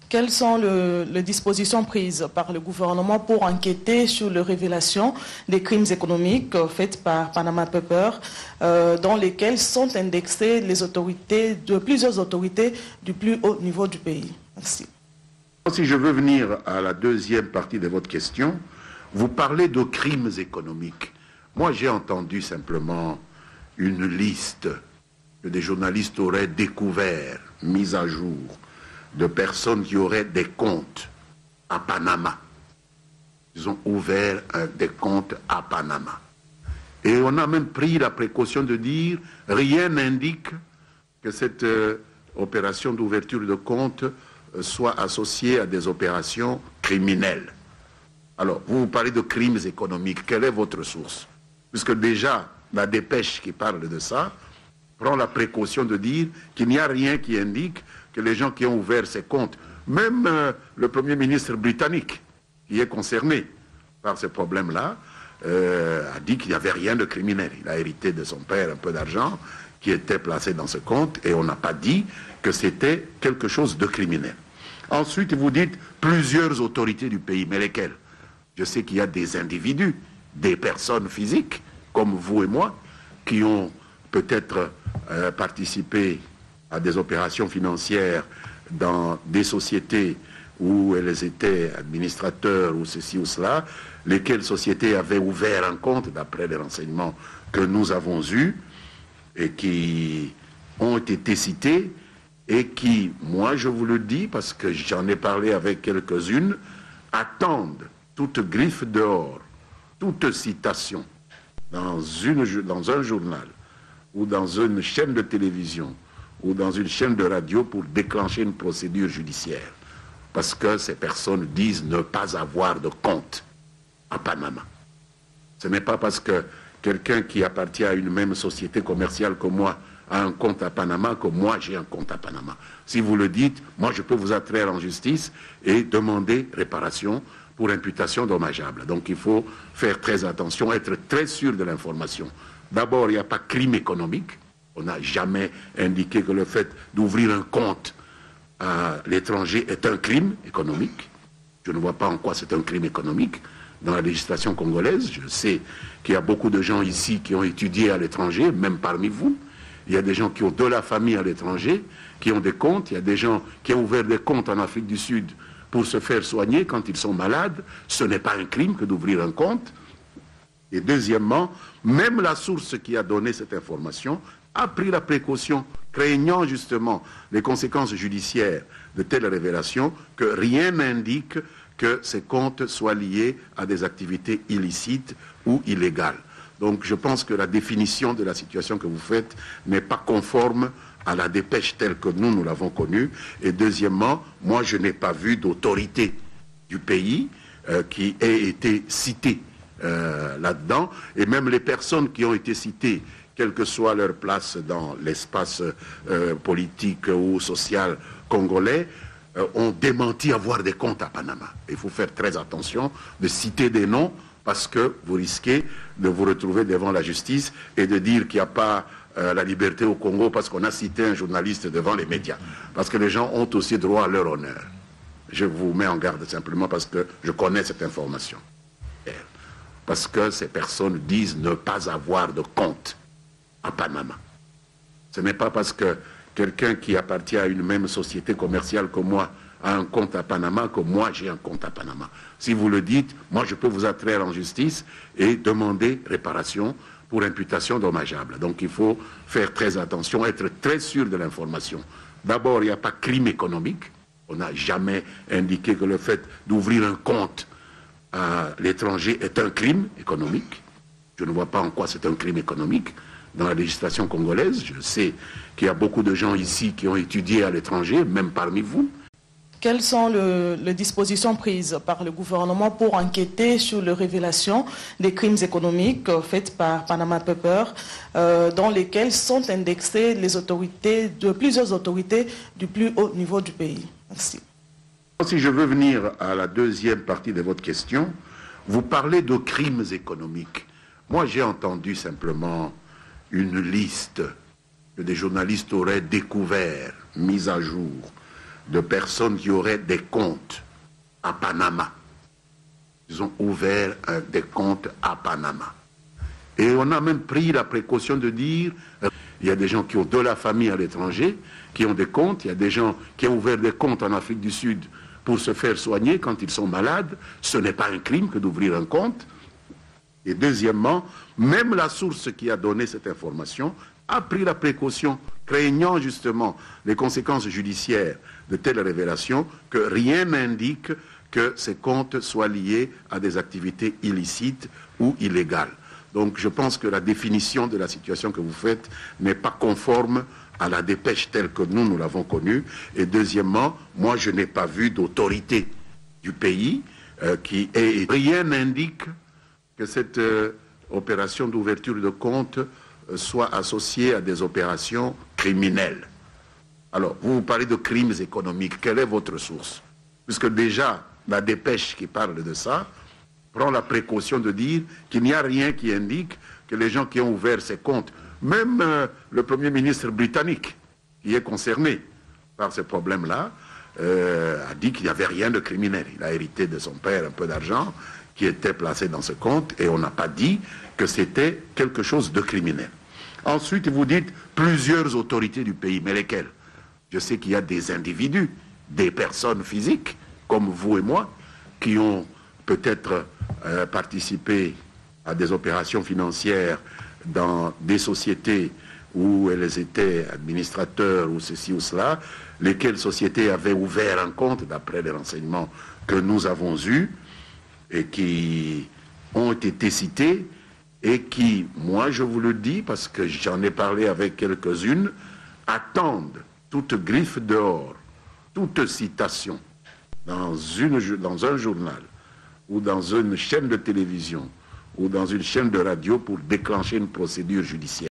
Quelles sont les dispositions prises par le gouvernement pour enquêter sur les révélations des crimes économiques faites par Panama Papers, dans lesquels sont indexées les autorités plusieurs autorités du plus haut niveau du pays? Merci. Si je veux venir à la deuxième partie de votre question, vous parlez de crimes économiques. Moi, j'ai entendu simplement une liste que des journalistes auraient découvert, mise à jour, de personnes qui auraient des comptes à Panama. Ils ont ouvert des comptes à Panama. Et on a même pris la précaution de dire, rien n'indique que cette opération d'ouverture de compte soit associée à des opérations criminelles. Alors, vous parlez de crimes économiques. Quelle est votre source? Puisque déjà, la dépêche qui parle de ça prend la précaution de dire qu'il n'y a rien qui indique que les gens qui ont ouvert ces comptes, même le Premier ministre britannique, qui est concerné par ce problème-là, a dit qu'il n'y avait rien de criminel. Il a hérité de son père un peu d'argent qui était placé dans ce compte et on n'a pas dit que c'était quelque chose de criminel. Ensuite, vous dites plusieurs autorités du pays, mais lesquelles? Je sais qu'il y a des individus, des personnes physiques, comme vous et moi, qui ont peut-être participé à des opérations financières dans des sociétés où elles étaient administrateurs ou ceci ou cela, lesquelles sociétés avaient ouvert un compte, d'après les renseignements que nous avons eus, et qui ont été cités, et qui, moi je vous le dis, parce que j'en ai parlé avec quelques-unes, attendent toute griffe dehors, toute citation dans un journal, ou dans une chaîne de télévision, ou dans une chaîne de radio pour déclencher une procédure judiciaire. Parce que ces personnes disent ne pas avoir de compte à Panama. Ce n'est pas parce que quelqu'un qui appartient à une même société commerciale que moi a un compte à Panama que moi j'ai un compte à Panama. Si vous le dites, moi je peux vous attraire en justice et demander réparation pour imputation dommageable. Donc il faut faire très attention, être très sûr de l'information. D'abord, il n'y a pas crime économique. On n'a jamais indiqué que le fait d'ouvrir un compte à l'étranger est un crime économique. Je ne vois pas en quoi c'est un crime économique dans la législation congolaise. Je sais qu'il y a beaucoup de gens ici qui ont étudié à l'étranger, même parmi vous. Il y a des gens qui ont de la famille à l'étranger, qui ont des comptes. Il y a des gens qui ont ouvert des comptes en Afrique du Sud pour se faire soigner quand ils sont malades. Ce n'est pas un crime que d'ouvrir un compte. Et deuxièmement, même la source qui a donné cette information a pris la précaution, craignant justement les conséquences judiciaires de telles révélations, que rien n'indique que ces comptes soient liés à des activités illicites ou illégales. Donc je pense que la définition de la situation que vous faites n'est pas conforme à la dépêche telle que nous l'avons connue. Et deuxièmement, moi je n'ai pas vu d'autorité du pays qui ait été citée là-dedans. Et même les personnes qui ont été citées, quelle que soit leur place dans l'espace politique ou social congolais, ont démenti avoir des comptes à Panama. Il faut faire très attention de citer des noms parce que vous risquez de vous retrouver devant la justice et de dire qu'il n'y a pas la liberté au Congo parce qu'on a cité un journaliste devant les médias. Parce que les gens ont aussi droit à leur honneur. Je vous mets en garde simplement parce que je connais cette information. Parce que ces personnes disent ne pas avoir de compte à Panama. Ce n'est pas parce que quelqu'un qui appartient à une même société commerciale que moi a un compte à Panama que moi j'ai un compte à Panama. Si vous le dites, moi je peux vous attraire en justice et demander réparation pour imputation dommageable. Donc il faut faire très attention, être très sûr de l'information. D'abord, il n'y a pas crime économique. On n'a jamais indiqué que le fait d'ouvrir un compte à l'étranger est un crime économique. Je ne vois pas en quoi c'est un crime économique dans la législation congolaise. Je sais qu'il y a beaucoup de gens ici qui ont étudié à l'étranger, même parmi vous. Quelles sont les dispositions prises par le gouvernement pour enquêter sur les révélations des crimes économiques faites par Panama Papers, dans lesquels sont indexées plusieurs autorités du plus haut niveau du pays? Merci. Si je veux venir à la deuxième partie de votre question, vous parlez de crimes économiques. Moi, j'ai entendu simplement une liste que des journalistes auraient découvert, mise à jour, de personnes qui auraient des comptes à Panama. Ils ont ouvert des comptes à Panama. Et on a même pris la précaution de dire, il y a des gens qui ont de la famille à l'étranger, qui ont des comptes, il y a des gens qui ont ouvert des comptes en Afrique du Sud pour se faire soigner quand ils sont malades. Ce n'est pas un crime que d'ouvrir un compte. Et deuxièmement, même la source qui a donné cette information a pris la précaution, craignant justement les conséquences judiciaires de telles révélations, que rien n'indique que ces comptes soient liés à des activités illicites ou illégales. Donc je pense que la définition de la situation que vous faites n'est pas conforme à la dépêche telle que nous l'avons connue. Et deuxièmement, moi je n'ai pas vu d'autorité du pays et rien n'indique que cette opération d'ouverture de compte soit associée à des opérations criminelles. Alors, vous parlez de crimes économiques. Quelle est votre source? Puisque déjà, la dépêche qui parle de ça prend la précaution de dire qu'il n'y a rien qui indique que les gens qui ont ouvert ces comptes, même le Premier ministre britannique, qui est concerné par ces problèmes-là, a dit qu'il n'y avait rien de criminel. Il a hérité de son père un peu d'argent qui était placé dans ce compte et on n'a pas dit que c'était quelque chose de criminel. Ensuite, vous dites plusieurs autorités du pays, mais lesquelles? Je sais qu'il y a des individus, des personnes physiques, comme vous et moi, qui ont peut-être participé à des opérations financières dans des sociétés où elles étaient administrateurs ou ceci ou cela, lesquelles sociétés avaient ouvert un compte, d'après les renseignements que nous avons eus, et qui ont été citées, et qui, moi je vous le dis, parce que j'en ai parlé avec quelques-unes, attendent toute griffe dehors, toute citation dans un journal, ou dans une chaîne de télévision, ou dans une chaîne de radio pour déclencher une procédure judiciaire.